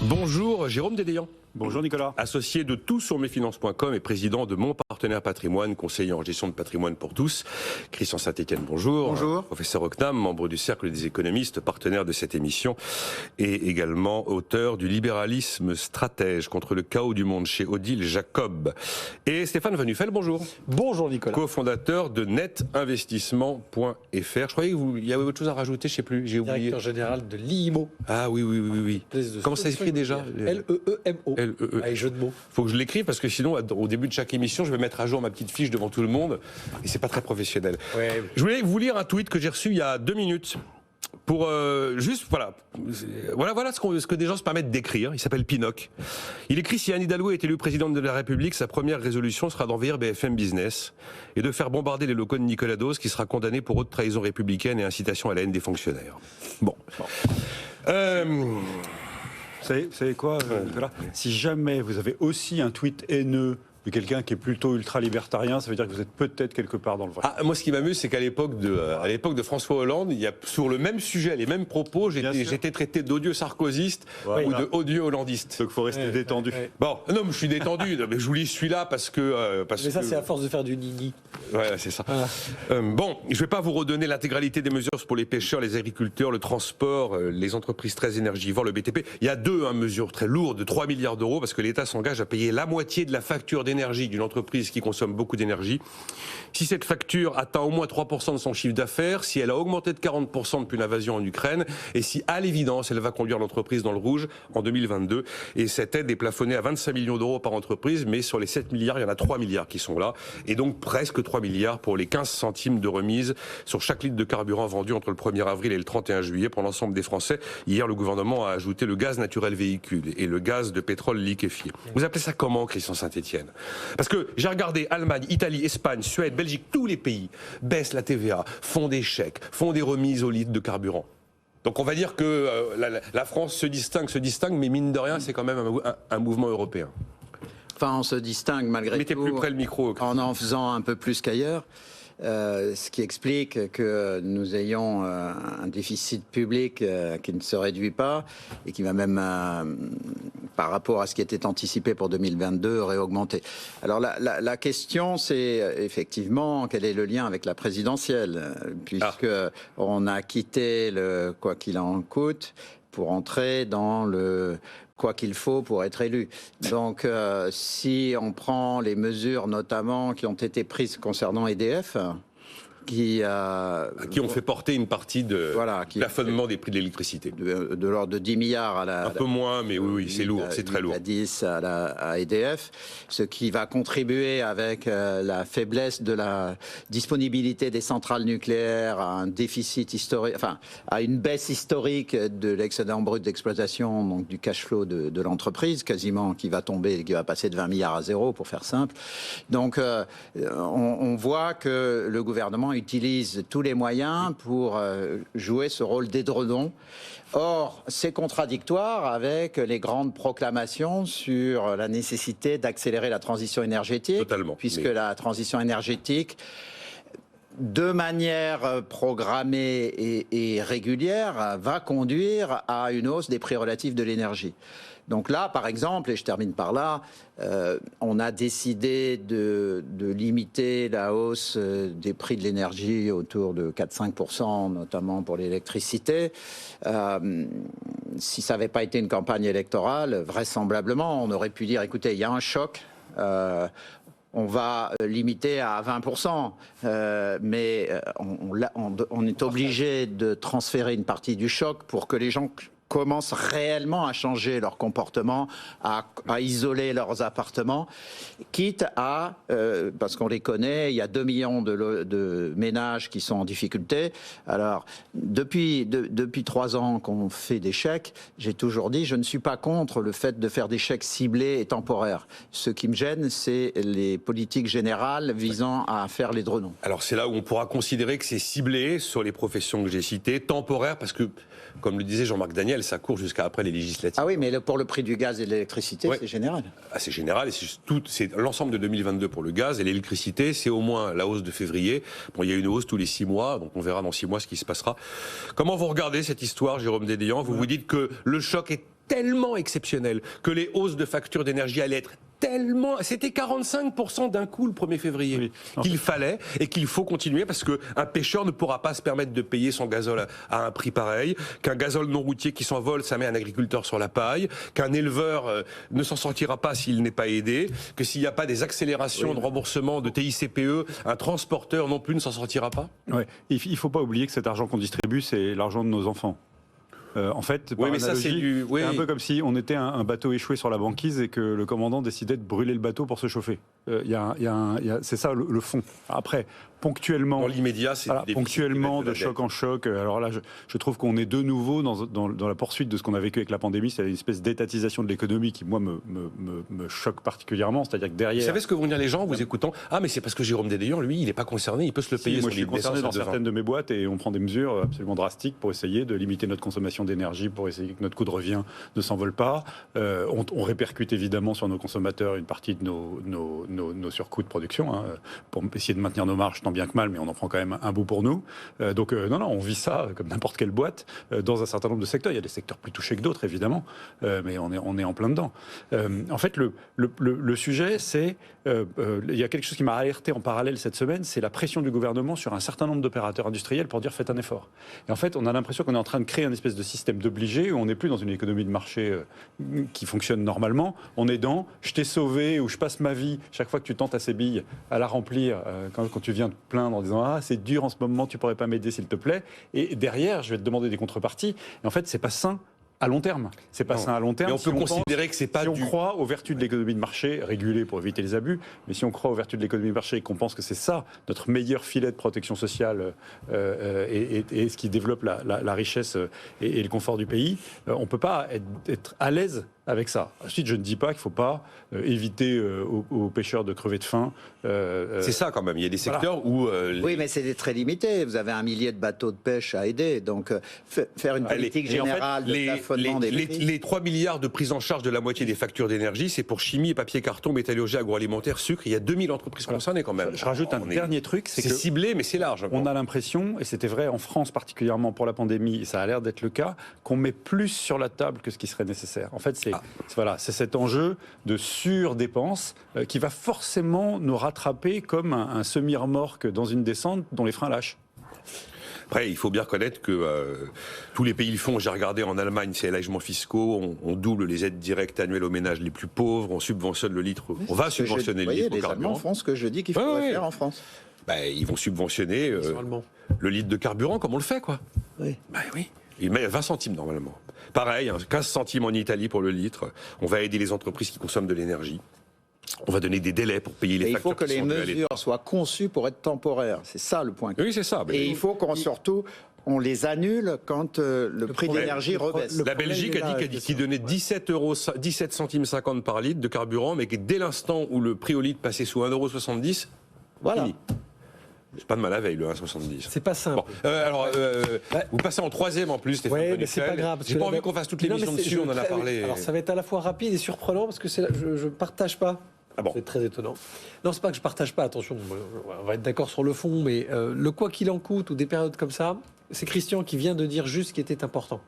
Bonjour Jérôme Dédéan. Bonjour Nicolas. Associé de toutsurmesfinances.com et président de Mon Partenaire Patrimoine, conseiller en gestion de patrimoine pour tous. Christian Saint-Etienne, bonjour. Bonjour. Professeur Ocnam, membre du Cercle des économistes, partenaire de cette émission et également auteur du Libéralisme stratège contre le chaos du monde chez Odile Jacob. Et Stéphane Van Nuffel, bonjour. Bonjour Nicolas. Co-fondateur de netinvestissement.fr. Je croyais qu'il y avait autre chose à rajouter, je ne sais plus, j'ai oublié. Directeur général de l'IMO. Ah oui. Comment ça s'écrit déjà? L-E-E-M-O. Allez, jeu de mots. Faut que je l'écrive parce que sinon, au début de chaque émission, je vais mettre à jour ma petite fiche devant tout le monde et c'est pas très professionnel. Ouais. Je voulais vous lire un tweet que j'ai reçu il y a 2 minutes pour juste voilà ce que des gens se permettent d'écrire. Il s'appelle Pinoc. Il écrit: si Anne Hidalgo est élue présidente de la République, sa première résolution sera d'envahir BFM Business et de faire bombarder les locaux de Nicolas Dose, qui sera condamné pour haute trahison républicaine et incitation à la haine des fonctionnaires. Bon. Vous savez quoi, Nicolas ? Si jamais vous avez aussi un tweet haineux de quelqu'un qui est plutôt ultra-libertarien, ça veut dire que vous êtes peut-être quelque part dans le vrai. Ah, moi, ce qui m'amuse, c'est qu'à l'époque de François Hollande, il y a, sur le même sujet, les mêmes propos, j'étais traité d'odieux sarkoziste ou de odieux hollandiste. Donc il faut rester détendu. Bon, non, mais je suis détendu. Mais je vous lis celui-là parce que... mais ça, c'est à force de faire du nini. Ouais, c'est ça. Bon, je ne vais pas vous redonner l'intégralité des mesures pour les pêcheurs, les agriculteurs, le transport, les entreprises très énergivores, le BTP. Il y a deux mesures très lourdes de 3 milliards d'euros parce que l'État s'engage à payer la moitié de la facture d'énergie d'une entreprise qui consomme beaucoup d'énergie. Si cette facture atteint au moins 3% de son chiffre d'affaires, si elle a augmenté de 40% depuis l'invasion en Ukraine, et si, à l'évidence, elle va conduire l'entreprise dans le rouge en 2022. Et cette aide est plafonnée à 25 millions d'euros par entreprise, mais sur les 7 milliards, il y en a 3 milliards qui sont là. Et donc presque 3 milliards pour les 15 centimes de remise sur chaque litre de carburant vendu entre le 1er avril et le 31 juillet pour l'ensemble des Français. Hier, le gouvernement a ajouté le gaz naturel véhicule et le gaz de pétrole liquéfié. Vous appelez ça comment, Christian Saint-Etienne ? Parce que j'ai regardé Allemagne, Italie, Espagne, Suède, Belgique, tous les pays baissent la TVA, font des chèques, font des remises au litre de carburant. Donc on va dire que la France se distingue, mais mine de rien, c'est quand même un mouvement européen. Enfin, on se distingue malgré Mettez tout plus près le micro, en faisant un peu plus qu'ailleurs. Ce qui explique que nous ayons un déficit public qui ne se réduit pas et qui va même, par rapport à ce qui était anticipé pour 2022, réaugmenter. Alors la question, c'est effectivement quel est le lien avec la présidentielle, puisque on a quitté le quoi qu'il en coûte pour entrer dans le quoi qu'il faut pour être élu. Donc, si on prend les mesures notamment qui ont été prises concernant EDF, qui ont fait porter une partie de plafonnement des prix de l'électricité. De l'ordre de 10 milliards à la... Un peu moins, mais oui, c'est lourd, c'est très lourd. À 10 à EDF, ce qui va contribuer avec la faiblesse de la disponibilité des centrales nucléaires à un déficit historique, enfin, à une baisse historique de l'excédent brut d'exploitation, donc du cash flow de l'entreprise, quasiment, qui va tomber, qui va passer de 20 milliards à 0, pour faire simple. Donc, on voit que le gouvernement utilise tous les moyens pour jouer ce rôle d'édredon. Or, c'est contradictoire avec les grandes proclamations sur la nécessité d'accélérer la transition énergétique. Totalement. Puisque la transition énergétique, de manière programmée et régulière, va conduire à une hausse des prix relatifs de l'énergie. Donc là, par exemple, et je termine par là, on a décidé de limiter la hausse des prix de l'énergie autour de 4-5%, notamment pour l'électricité. Si ça n'avait pas été une campagne électorale, vraisemblablement, on aurait pu dire, écoutez, il y a un choc, on va limiter à 20%, mais on est obligé de transférer une partie du choc pour que les gens commencent réellement à changer leur comportement, à isoler leurs appartements, quitte à, parce qu'on les connaît, il y a 2 millions de ménages qui sont en difficulté. Alors, depuis 3 ans qu'on fait des chèques, j'ai toujours dit, je ne suis pas contre le fait de faire des chèques ciblés et temporaires. Ce qui me gêne, c'est les politiques générales visant à faire les drenons. Alors, c'est là où on pourra considérer que c'est ciblé sur les professions que j'ai citées, temporaire, parce que, comme le disait Jean-Marc Daniel, ça court jusqu'à après les législatives. Ah oui, mais pour le prix du gaz et de l'électricité, c'est général. Ah, c'est général, et c'est l'ensemble de 2022 pour le gaz, et l'électricité, c'est au moins la hausse de février. Bon, il y a une hausse tous les 6 mois, donc on verra dans 6 mois ce qui se passera. Comment vous regardez cette histoire, Jérôme Dédéan ? Vous vous dites que le choc est tellement exceptionnel que les hausses de factures d'énergie allaient être tellement... C'était 45% d'un coup le 1er février Oui. qu'il fallait et qu'il faut continuer parce qu'un pêcheur ne pourra pas se permettre de payer son gazole à un prix pareil, qu'un gazole non routier qui s'envole, ça met un agriculteur sur la paille, qu'un éleveur ne s'en sortira pas s'il n'est pas aidé, que s'il n'y a pas des accélérations de remboursement de TICPE, un transporteur non plus ne s'en sortira pas. Ouais. Il ne faut pas oublier que cet argent qu'on distribue, c'est l'argent de nos enfants. En fait, par mais ça, analogie, c'est du... Oui. c'est un peu comme si on était un bateau échoué sur la banquise et que le commandant décidait de brûler le bateau pour se chauffer. C'est ça le fond. Après, ponctuellement, Dans l'immédiat, c'est voilà, du déficit ponctuellement, qui va de être la choc en choc. Alors là, je trouve qu'on est de nouveau dans la poursuite de ce qu'on a vécu avec la pandémie. C'est une espèce d'étatisation de l'économie qui, moi, me choque particulièrement. C'est-à-dire que derrière... Vous savez ce que vont dire les gens en vous écoutant? Ah, mais c'est parce que Jérôme Desdeilleur, lui, il n'est pas concerné, il peut se le payer. Moi, je suis son litre concerné dans d'essence à 2 certaines de mes boîtes et on prend des mesures absolument drastiques pour essayer de limiter notre consommation d'énergie, pour essayer que notre coût de revient ne s'envole pas. On répercute évidemment sur nos consommateurs une partie de nos surcoûts de production pour essayer de maintenir nos marges tant bien que mal, mais on en prend quand même un bout pour nous. Non, on vit ça comme n'importe quelle boîte dans un certain nombre de secteurs. Il y a des secteurs plus touchés que d'autres, évidemment, mais on est en plein dedans. En fait, le sujet, c'est... il y a quelque chose qui m'a alerté en parallèle cette semaine, c'est la pression du gouvernement sur un certain nombre d'opérateurs industriels pour dire faites un effort. Et en fait, on a l'impression qu'on est en train de créer un espèce de système d'obligé où on n'est plus dans une économie de marché qui fonctionne normalement. On est dans je t'ai sauvé ou je passe ma vie chaque fois que tu tentes à ces billes à la remplir quand tu viens te plaindre en disant ah c'est dur en ce moment, tu pourrais pas m'aider s'il te plaît. Et derrière, je vais te demander des contreparties. Et en fait, c'est pas sain. À long terme. C'est pas sain à long terme. Mais on peut considérer que c'est pas si on croit aux vertus de l'économie de marché, régulée pour éviter les abus, mais si on croit aux vertus de l'économie de marché et qu'on pense que c'est ça, notre meilleur filet de protection sociale et ce qui développe la richesse et le confort du pays, on ne peut pas être à l'aise avec ça. Ensuite, je ne dis pas qu'il ne faut pas éviter aux pêcheurs de crever de faim. C'est ça quand même. Il y a des secteurs où... Oui, mais c'est très limité. Vous avez 1 millier de bateaux de pêche à aider. Donc, faire une politique générale de plafonnement des prix... Les 3 milliards de prise en charge de la moitié des factures d'énergie, c'est pour chimie, papier, carton, métallurgie, agroalimentaire, sucre. Il y a 2000 entreprises concernées quand même. Je rajoute un dernier truc. C'est ciblé, mais c'est large. On a l'impression, et c'était vrai en France particulièrement pour la pandémie, et ça a l'air d'être le cas, qu'on met plus sur la table que ce qui serait nécessaire. En fait, c'est cet enjeu de surdépense qui va forcément nous rattraper comme un semi-remorque dans une descente dont les freins lâchent. Après, il faut bien reconnaître que tous les pays le font. J'ai regardé en Allemagne, c'est allégements fiscaux. On double les aides directes annuelles aux ménages les plus pauvres. On subventionne le litre. On va subventionner le litre au les carburant. Allemands font ce que je dis qu'il faudrait faire en France. Ils vont subventionner le litre de carburant comme on le fait, quoi. Oui. Oui. Il met 20 centimes normalement. Pareil, 15 centimes en Italie pour le litre. On va aider les entreprises qui consomment de l'énergie. On va donner des délais pour payer les factures. Il faut que les mesures soient conçues pour être temporaires. C'est ça le point. Oui, c'est ça. Et il faut surtout on les annule quand le prix de l'énergie rebaisse. La Belgique a dit qu'il donnait 17 centimes 50 par litre de carburant, mais que dès l'instant où le prix au litre passait sous 1,70 €, voilà. Fini. C'est pas de mal la veille, le 1,70. C'est pas simple. Bon, vous passez en troisième en plus, Stéphane. Ouais, mais c'est pas grave. J'ai pas envie qu'on fasse toute l'émission dessus, on en a parlé. Alors ça va être à la fois rapide et surprenant parce que je partage pas. Ah bon. C'est très étonnant. Non, c'est pas que je partage pas, attention, on va être d'accord sur le fond, mais le quoi qu'il en coûte ou des périodes comme ça, c'est Christian qui vient de dire juste ce qui était important.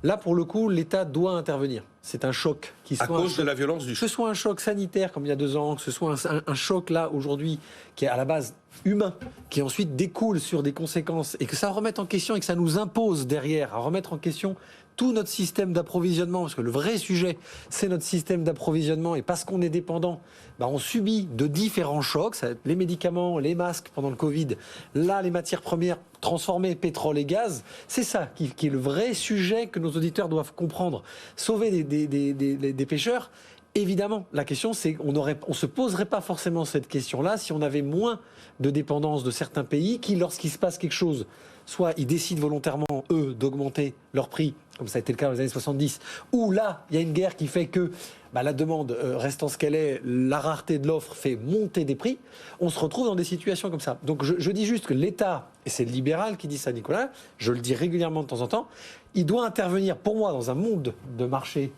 Là, pour le coup, l'État doit intervenir. C'est un choc. À cause de la violence du choc. Que ce soit un choc sanitaire comme il y a 2 ans, que ce soit un choc là aujourd'hui qui est à la base humain, qui ensuite découle sur des conséquences et que ça remette en question et que ça nous impose derrière à remettre en question tout notre système d'approvisionnement, parce que le vrai sujet, c'est notre système d'approvisionnement, et parce qu'on est dépendant, on subit de différents chocs, ça va être les médicaments, les masques pendant le Covid, là les matières premières transformées, pétrole et gaz, c'est ça qui est le vrai sujet que nos auditeurs doivent comprendre. Sauver des pêcheurs, évidemment, la question c'est on se poserait pas forcément cette question-là si on avait moins de dépendance de certains pays qui, lorsqu'il se passe quelque chose, soit ils décident volontairement, eux, d'augmenter leur prix, comme ça a été le cas dans les années 70, ou là, il y a une guerre qui fait que la demande restant ce qu'elle est, la rareté de l'offre fait monter des prix, on se retrouve dans des situations comme ça. Donc je dis juste que l'État, et c'est le libéral qui dit ça, Nicolas, je le dis régulièrement de temps en temps, il doit intervenir, pour moi, dans un monde de marché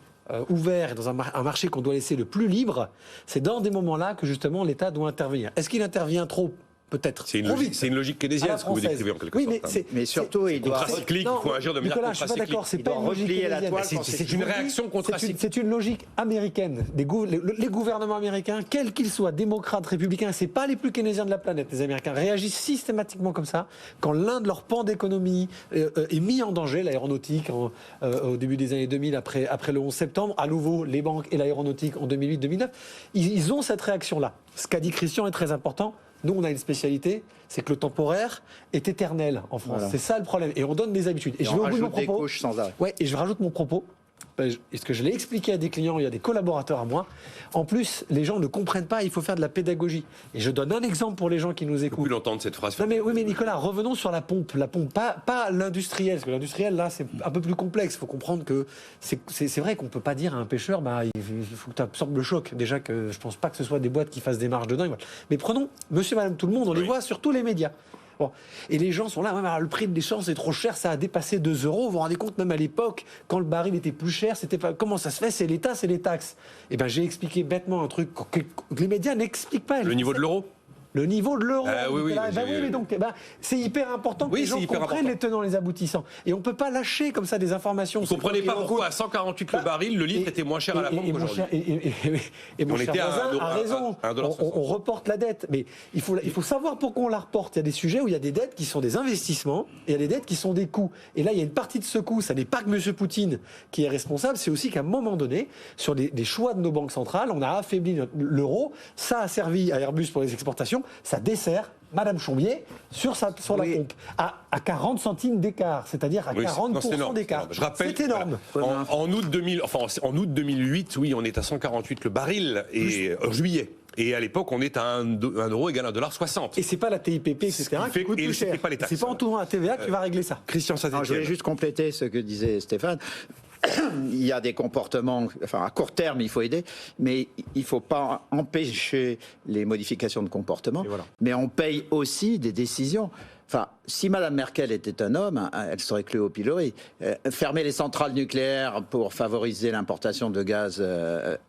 ouvert et dans un marché qu'on doit laisser le plus libre, c'est dans des moments-là que justement l'État doit intervenir. Est-ce qu'il intervient trop ? peut-être. C'est Trop vite. une logique À keynésienne, la ce que vous française. décrivez en quelque Oui, sorte. Mais surtout, il doit Contracyclique, il faut agir de manière Nicolas, je suis pas contracyclique. d'accord, c'est Il pas doit une logique replier la keynésienne. toile C'est une réaction contracyclique. C'est une logique américaine. Les gouvernements américains, quels qu'ils soient, démocrates, républicains, c'est pas les plus keynésiens de la planète, les Américains, réagissent systématiquement comme ça quand l'un de leurs pans d'économie est mis en danger, l'aéronautique au début des années 2000, après le 11 septembre, à nouveau les banques et l'aéronautique en 2008-2009. Ils ont cette réaction-là. Ce qu'a dit Christian est très important. Nous, on a une spécialité, c'est que le temporaire est éternel en France. Voilà. C'est ça le problème. Et on donne des habitudes. Et je on vais au bout de mon rajoute des propos. couches sans arrêt. Ouais, et je rajoute mon propos. Est-ce que je l'ai expliqué à des clients, il y a des collaborateurs à moi. En plus, les gens ne comprennent pas, il faut faire de la pédagogie. Et je donne un exemple pour les gens qui nous Je peux écoutent. plus l'entendre cette phrase. Non mais, oui, mais Nicolas, revenons sur la pompe. La pompe, pas l'industriel. Parce que l'industriel, là, c'est un peu plus complexe. Il faut comprendre que c'est vrai qu'on ne peut pas dire à un pêcheur, il faut que tu absorbes le choc. Déjà que je ne pense pas que ce soit des boîtes qui fassent des marges de dingue. Mais prenons monsieur, madame, tout le monde, on les voit sur tous les médias. Bon. Et les gens sont là, ouais, mais alors, le prix de l'essence est trop cher, ça a dépassé 2 euros. Vous vous rendez compte, même à l'époque, quand le baril était plus cher, c'était pas. Comment ça se fait? C'est l'État, c'est les taxes. Eh bien, j'ai expliqué bêtement un truc que les médias n'expliquent pas. Le niveau de l'euro? Le niveau de l'euro. Ah, oui, Nicolas. oui, oui, mais donc, c'est hyper important que Oui, les gens c'est hyper comprennent important. les tenants, les aboutissants. Et on ne peut pas lâcher comme ça des informations. Vous ne comprenez pas pourquoi à 148 le baril, le litre était moins cher à la pompe qu'aujourd'hui. Et mon On cher était à voisin a 1 raison. On reporte la dette. Mais il faut savoir pourquoi on la reporte. Il y a des sujets où il y a des dettes qui sont des investissements et il y a des dettes qui sont des coûts. Et là, il y a une partie de ce coût. Ça n'est pas que M. Poutine qui est responsable. C'est aussi qu'à un moment donné, sur les choix de nos banques centrales, on a affaibli l'euro. Ça a servi à Airbus pour les exportations. Ça dessert Madame Chombier sur la pompe à 40 centimes d'écart, c'est-à-dire à 40% d'écart. Je rappelle, c'est énorme. En août 2008, oui, on est à 148 le baril et en juillet. Et à l'époque, on est à 1 euro égale à 1,60 $. Et c'est pas la TIPP, etc. qui coûte plus cher. C'est pas en tournant la TVA que tu vas régler ça. Christian Je voulais Saint-Etienne. juste compléter ce que disait Stéphane. Il y a des comportements, à court terme, il faut aider, mais il ne faut pas empêcher les modifications de comportement. Voilà. Mais on paye aussi des décisions. Enfin, si Mme Merkel était un homme, elle serait clouée au pilori. Fermer les centrales nucléaires pour favoriser l'importation de gaz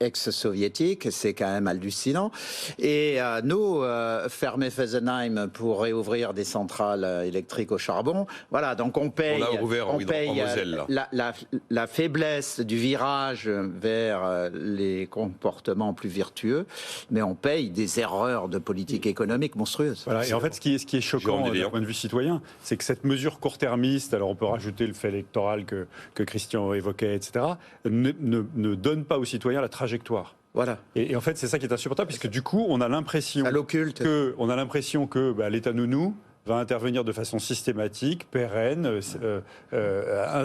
ex-soviétique, c'est quand même hallucinant. Et nous, fermer Fessenheim pour réouvrir des centrales électriques au charbon, voilà, donc on paye, en Moselle, la faiblesse du virage vers les comportements plus vertueux, mais on paye des erreurs de politique économique monstrueuses. Voilà, et en fait, ce qui est choquant d'un point de vue citoyen, c'est que cette mesure court-termiste, alors on peut rajouter le fait électoral que Christian évoquait, etc., ne donne pas aux citoyens la trajectoire. Voilà. Et en fait, c'est ça qui est insupportable, puisque du coup, on a l'impression que l'État nounou va intervenir de façon systématique, pérenne,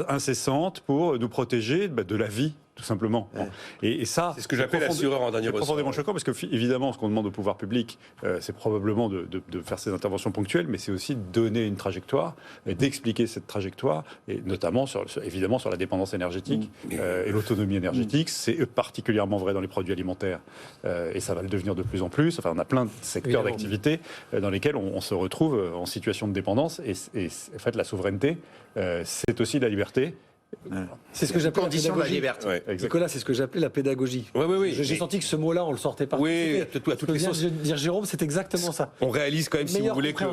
incessante, pour nous protéger de la vie, tout simplement. Ouais. Et ça, c'est ce que j'appelle l'assureur en dernier ressort. C'est profondément choquant, parce que évidemment, ce qu'on demande au pouvoir public, c'est probablement de faire ces interventions ponctuelles, mais c'est aussi de donner une trajectoire, d'expliquer cette trajectoire, et notamment évidemment sur la dépendance énergétique et l'autonomie énergétique. C'est particulièrement vrai dans les produits alimentaires, et ça va le devenir de plus en plus. Enfin, on a plein de secteurs d'activité dans lesquels on se retrouve en situation de dépendance, et en fait, la souveraineté, c'est aussi la liberté. C'est ce que j'appelle la condition de la pédagogie. liberté. Nicolas, c'est ce que j'appelais la pédagogie. Oui. J'ai senti que ce mot-là, on le sortait pas. Oui, à toutes les sauces. Dire Jérôme, c'est exactement ça. On réalise quand même, si vous voulez, que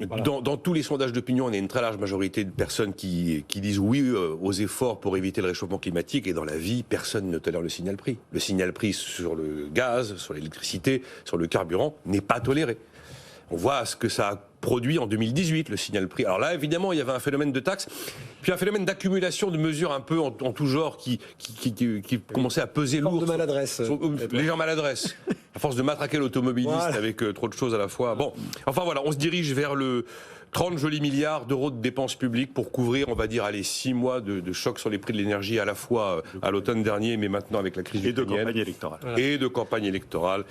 voilà. dans tous les sondages d'opinion, on a une très large majorité de personnes qui disent oui aux efforts pour éviter le réchauffement climatique. Et dans la vie, personne ne tolère le signal prix. Le signal prix sur le gaz, sur l'électricité, sur le carburant n'est pas toléré. On voit ce que ça a produit en 2018, le signal prix. Alors là, évidemment, il y avait un phénomène de taxe, puis un phénomène d'accumulation de mesures un peu en tout genre qui commençait à peser lourd. De maladresse. Légère maladresse. À force de matraquer l'automobiliste avec trop de choses à la fois. Bon, enfin voilà, on se dirige vers le 30 jolis milliards d'euros de dépenses publiques pour couvrir, on va dire, 6 mois de choc sur les prix de l'énergie, à la fois à l'automne dernier, mais maintenant avec la crise ukrainienne. Et de campagne électorale. Voilà. Et de campagne électorale.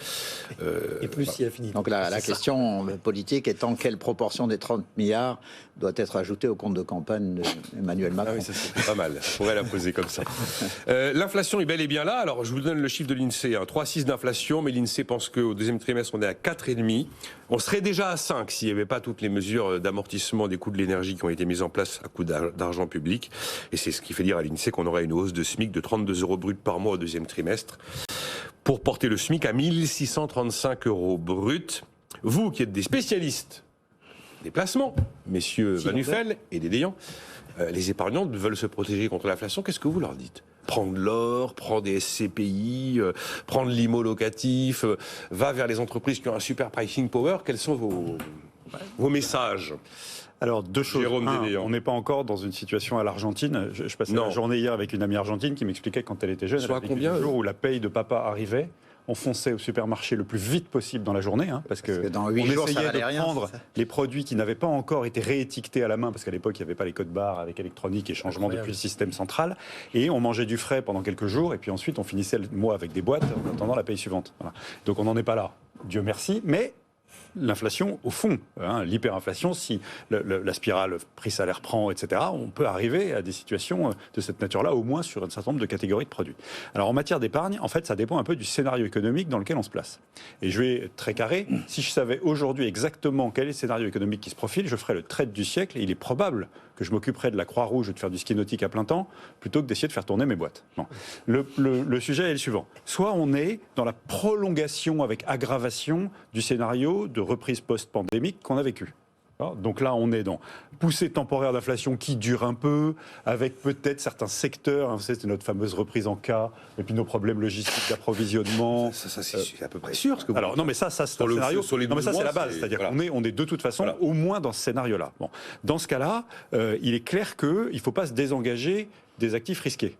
Et plus s'il a fini. Donc la question politique étant quelle proportion des 30 milliards doit être ajoutée au compte de campagne d'Emmanuel Macron. Ah oui, c'est pas mal. On pourrait la poser comme ça. L'inflation est bel et bien là. Alors, je vous donne le chiffre de l'INSEE. 3,6 d'inflation, mais l'INSEE pense qu'au deuxième trimestre, on est à 4,5. On serait déjà à 5 s'il n'y avait pas toutes les mesures d'amortissement des coûts de l'énergie qui ont été mises en place à coût d'argent public. Et c'est ce qui fait dire à l'INSEE qu'on aurait une hausse de SMIC de 32 euros brut par mois au deuxième trimestre, pour porter le SMIC à 1 635 euros brut. Vous, qui êtes des spécialistes des placements, messieurs Van Nuffel et Dédéian. Les épargnants veulent se protéger contre l'inflation. Qu'est-ce que vous leur dites ? Prendre l'or, prendre des SCPI, prendre l'IMO locatif, va vers les entreprises qui ont un super pricing power. Quels sont vos messages ? Alors, deux choses. Jérôme Dédéan. On n'est pas encore dans une situation à l'Argentine. Je passais la journée hier avec une amie argentine qui m'expliquait que quand elle était jeune, elle avait vécu le jour où la paye de papa arrivait. On fonçait au supermarché le plus vite possible dans la journée, parce que dans 8 on jours, essayait ça valait de rien, prendre les produits qui n'avaient pas encore été réétiquetés à la main, parce qu'à l'époque, il n'y avait pas les codes barres avec électronique et changement depuis le système central. Et on mangeait du frais pendant quelques jours, et puis ensuite, on finissait le mois avec des boîtes en attendant la paye suivante. Voilà. Donc on n'en est pas là, Dieu merci, mais l'inflation, au fond, l'hyperinflation, si la spirale prix-salaire prend, etc., on peut arriver à des situations de cette nature-là, au moins sur un certain nombre de catégories de produits. Alors en matière d'épargne, en fait, ça dépend un peu du scénario économique dans lequel on se place. Et je vais être très carré, si je savais aujourd'hui exactement quel est le scénario économique qui se profile, je ferais le trade du siècle, et il est probable que je m'occuperais de la Croix-Rouge ou de faire du ski nautique à plein temps, plutôt que d'essayer de faire tourner mes boîtes. Bon. Le sujet est le suivant. Soit on est dans la prolongation avec aggravation du scénario de reprise post-pandémique qu'on a vécu. Donc là, on est dans poussée temporaire d'inflation qui dure un peu, avec peut-être certains secteurs, c'est notre fameuse reprise en K, et puis nos problèmes logistiques d'approvisionnement. Ça c'est à peu près sûr. Ce que vous alors non, mais ça c'est un scénario. Non, mais ça c'est la base, c'est-à-dire qu'on est de toute façon au moins dans ce scénario-là. Bon, dans ce cas-là, il est clair qu'il ne faut pas se désengager des actifs risqués.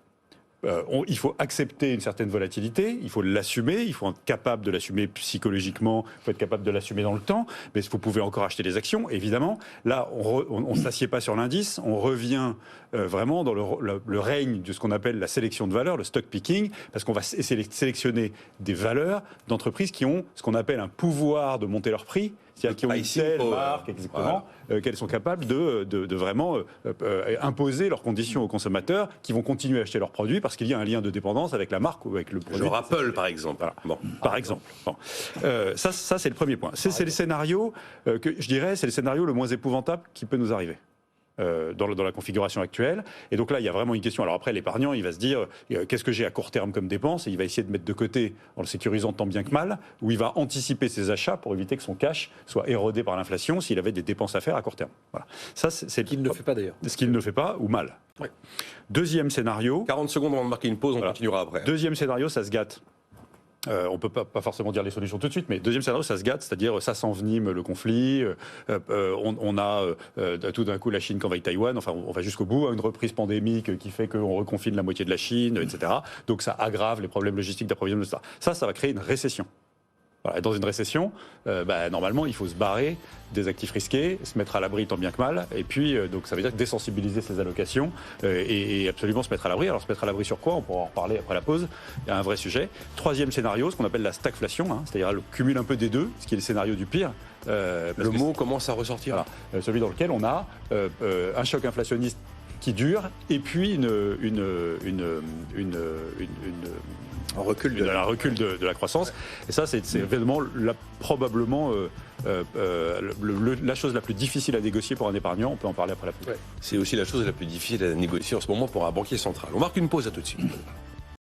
Il faut accepter une certaine volatilité, il faut l'assumer, il faut être capable de l'assumer psychologiquement, il faut être capable de l'assumer dans le temps, mais vous pouvez encore acheter des actions, évidemment. Là, on ne s'assied pas sur l'indice, on revient vraiment dans le règne de ce qu'on appelle la sélection de valeurs, le stock picking, parce qu'on va essayer de sélectionner des valeurs d'entreprises qui ont ce qu'on appelle un pouvoir de monter leur prix, c'est-à-dire qui ont une telle marque, exactement, qu'elles sont capables de vraiment imposer leurs conditions aux consommateurs qui vont continuer à acheter leurs produits parce qu'il y a un lien de dépendance avec la marque ou avec le produit. Genre Apple, par exemple. Voilà. Bon, par exemple. Bon. Ça, c'est le premier point. C'est le scénario que je dirais, c'est le scénario le moins épouvantable qui peut nous arriver. Dans la configuration actuelle. Et donc là, il y a vraiment une question. Alors après, l'épargnant, il va se dire qu'est-ce que j'ai à court terme comme dépense, et il va essayer de mettre de côté en le sécurisant tant bien que mal, ou il va anticiper ses achats pour éviter que son cash soit érodé par l'inflation s'il avait des dépenses à faire à court terme. Voilà. Ça, c'est ce qu'il ne fait pas d'ailleurs. Ce qu'il ne fait pas, ou mal. Ouais. Deuxième scénario. 40 secondes avant de marquer une pause, on continuera après. Deuxième scénario, ça se gâte. On ne peut pas forcément dire les solutions tout de suite, mais deuxième scénario, ça se gâte, c'est-à-dire ça s'envenime le conflit, on a tout d'un coup la Chine qui envahit Taïwan, enfin on va jusqu'au bout, une reprise pandémique qui fait qu'on reconfine la moitié de la Chine, etc. Donc ça aggrave les problèmes logistiques d'approvisionnement, etc. Ça va créer une récession. Voilà. Dans une récession, normalement, il faut se barrer des actifs risqués, se mettre à l'abri tant bien que mal, et puis donc ça veut dire désensibiliser ses allocations et absolument se mettre à l'abri. Alors se mettre à l'abri sur quoi ? On pourra en reparler après la pause. Il y a un vrai sujet. Troisième scénario, ce qu'on appelle la stagflation, c'est-à-dire le cumul un peu des deux, ce qui est le scénario du pire. Le mot commence à ressortir. Voilà. Celui dans lequel on a un choc inflationniste qui dure, et puis un recul de la croissance. Et ça, c'est évidemment probablement la chose la plus difficile à négocier pour un épargnant. On peut en parler après la pause. Ouais. C'est aussi la chose la plus difficile à négocier en ce moment pour un banquier central. On marque une pause, à tout de suite.